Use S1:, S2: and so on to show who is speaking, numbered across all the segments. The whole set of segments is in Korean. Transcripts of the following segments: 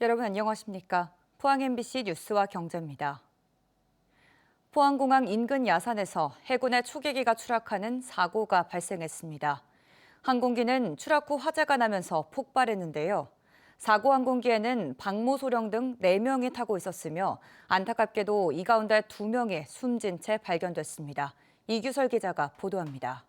S1: 여러분 안녕하십니까? 포항 MBC 뉴스와 경제입니다. 포항공항 인근 야산에서 해군의 초계기가 추락하는 사고가 발생했습니다. 항공기는 추락 후 화재가 나면서 폭발했는데요. 사고 항공기에는 박모소령 등 4명이 타고 있었으며 안타깝게도 이 가운데 2명이 숨진 채 발견됐습니다. 이규설 기자가 보도합니다.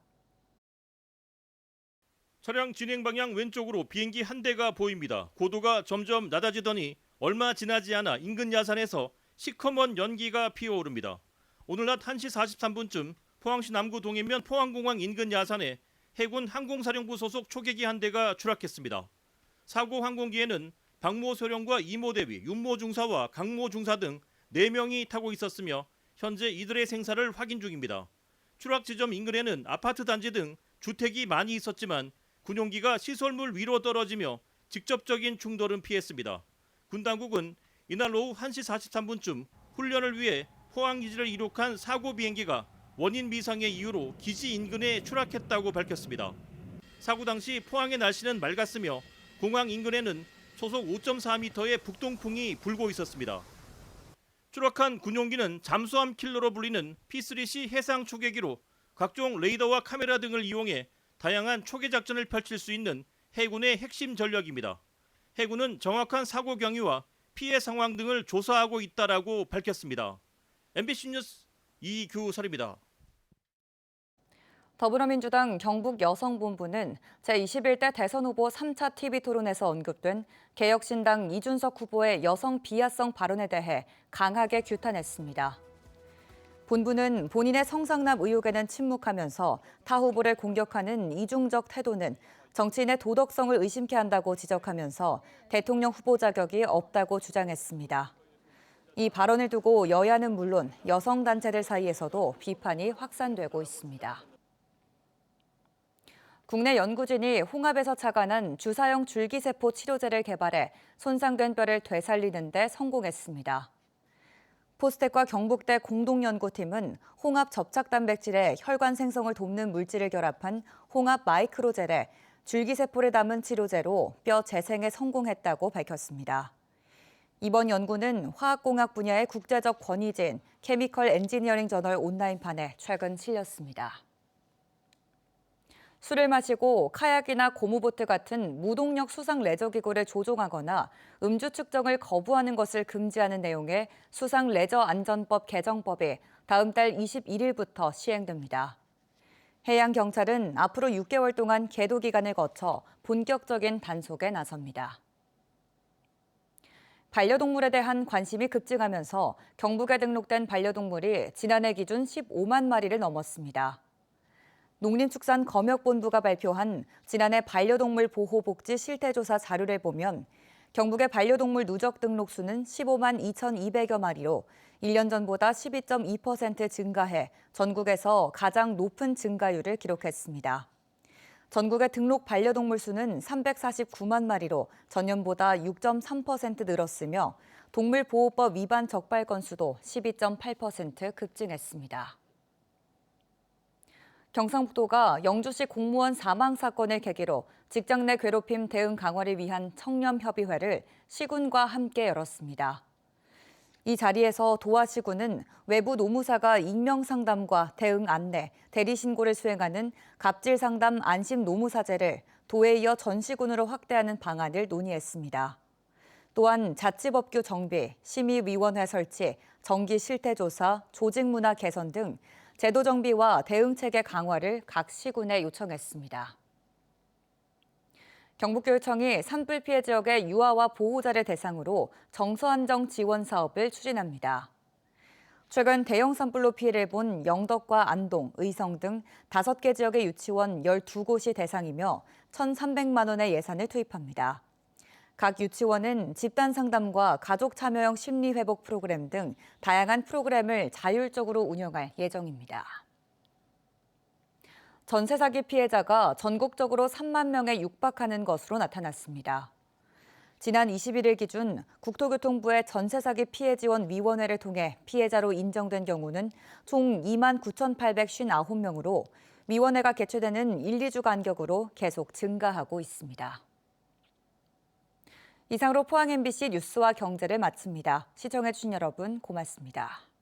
S2: 차량 진행 방향 왼쪽으로 비행기 한 대가 보입니다. 고도가 점점 낮아지더니 얼마 지나지 않아 인근 야산에서 시커먼 연기가 피어오릅니다. 오늘 낮 1시 43분쯤 포항시 남구 동해면 포항공항 인근 야산에 해군 항공사령부 소속 초계기 한 대가 추락했습니다. 사고 항공기에는 박모 소령과 이모 대위, 윤모 중사와 강모 중사 등 4명이 타고 있었으며 현재 이들의 생사를 확인 중입니다. 추락 지점 인근에는 아파트 단지 등 주택이 많이 있었지만 군용기가 시설물 위로 떨어지며 직접적인 충돌은 피했습니다. 군 당국은 이날 오후 1시 43분쯤 훈련을 위해 포항 기지를 이륙한 사고 비행기가 원인 미상의 이유로 기지 인근에 추락했다고 밝혔습니다. 사고 당시 포항의 날씨는 맑았으며 공항 인근에는 초속 5.4m의 북동풍이 불고 있었습니다. 추락한 군용기는 잠수함 킬러로 불리는 P3C 해상 초계기로 각종 레이더와 카메라 등을 이용해 다양한 초계 작전을 펼칠 수 있는 해군의 핵심 전력입니다. 해군은 정확한 사고 경위와 피해 상황 등을 조사하고 있다라고 밝혔습니다. MBC 뉴스 이규설입니다.
S1: 더불어민주당 경북 여성본부는 제21대 대선 후보 3차 TV토론에서 언급된 개혁신당 이준석 후보의 여성 비하성 발언에 대해 강하게 규탄했습니다. 본부는 본인의 성상납 의혹에는 침묵하면서 타 후보를 공격하는 이중적 태도는 정치인의 도덕성을 의심케 한다고 지적하면서 대통령 후보 자격이 없다고 주장했습니다. 이 발언을 두고 여야는 물론 여성단체들 사이에서도 비판이 확산되고 있습니다. 국내 연구진이 홍합에서 착안한 주사형 줄기세포 치료제를 개발해 손상된 뼈를 되살리는 데 성공했습니다. 포스텍과 경북대 공동연구팀은 홍합 접착 단백질에 혈관 생성을 돕는 물질을 결합한 홍합 마이크로젤에 줄기세포를 담은 치료제로 뼈 재생에 성공했다고 밝혔습니다. 이번 연구는 화학공학 분야의 국제적 권위지인 케미컬 엔지니어링 저널 온라인판에 최근 실렸습니다. 술을 마시고 카약이나 고무보트 같은 무동력 수상 레저기구를 조종하거나 음주 측정을 거부하는 것을 금지하는 내용의 수상 레저 안전법 개정법이 다음 달 21일부터 시행됩니다. 해양경찰은 앞으로 6개월 동안 계도 기간을 거쳐 본격적인 단속에 나섭니다. 반려동물에 대한 관심이 급증하면서 경북에 등록된 반려동물이 지난해 기준 15만 마리를 넘었습니다. 농림축산검역본부가 발표한 지난해 반려동물 보호복지 실태조사 자료를 보면 경북의 반려동물 누적 등록수는 15만 2,200여 마리로 1년 전보다 12.2% 증가해 전국에서 가장 높은 증가율을 기록했습니다. 전국의 등록 반려동물 수는 349만 마리로 전년보다 6.3% 늘었으며 동물보호법 위반 적발 건수도 12.8% 급증했습니다. 경상북도가 영주시 공무원 사망 사건을 계기로 직장 내 괴롭힘 대응 강화를 위한 청렴협의회를 시군과 함께 열었습니다. 이 자리에서 도화시군은 외부 노무사가 익명상담과 대응 안내, 대리신고를 수행하는 갑질상담 안심노무사제를 도에 이어 전 시군으로 확대하는 방안을 논의했습니다. 또한 자치법규 정비, 심의위원회 설치, 정기 실태조사, 조직문화 개선 등 제도 정비와 대응체계 강화를 각 시군에 요청했습니다. 경북교육청이 산불 피해 지역의 유아와 보호자를 대상으로 정서안정 지원 사업을 추진합니다. 최근 대형 산불로 피해를 본 영덕과 안동, 의성 등 5개 지역의 유치원 12곳이 대상이며 1,300만 원의 예산을 투입합니다. 각 유치원은 집단 상담과 가족 참여형 심리회복 프로그램 등 다양한 프로그램을 자율적으로 운영할 예정입니다. 전세 사기 피해자가 전국적으로 3만 명에 육박하는 것으로 나타났습니다. 지난 21일 기준 국토교통부의 전세 사기 피해 지원 위원회를 통해 피해자로 인정된 경우는 총 2만 9,859명으로 위원회가 개최되는 1, 2주 간격으로 계속 증가하고 있습니다. 이상으로 포항 MBC 뉴스와 경제를 마칩니다. 시청해주신 여러분 고맙습니다.